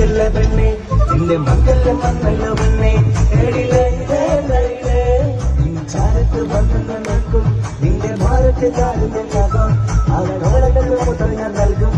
മറക്കല്ല പെണ്ണെ നിന്റെ മംഗല്യം വന്നല്ല പെണ്ണെ ചാരത്ത് വന്നു നിൽക്കും നിന്റെ ഭാരത്തെ കാലിന്റെ നഖം അവനോളെ മുട്ട ഞാൻ നൽകും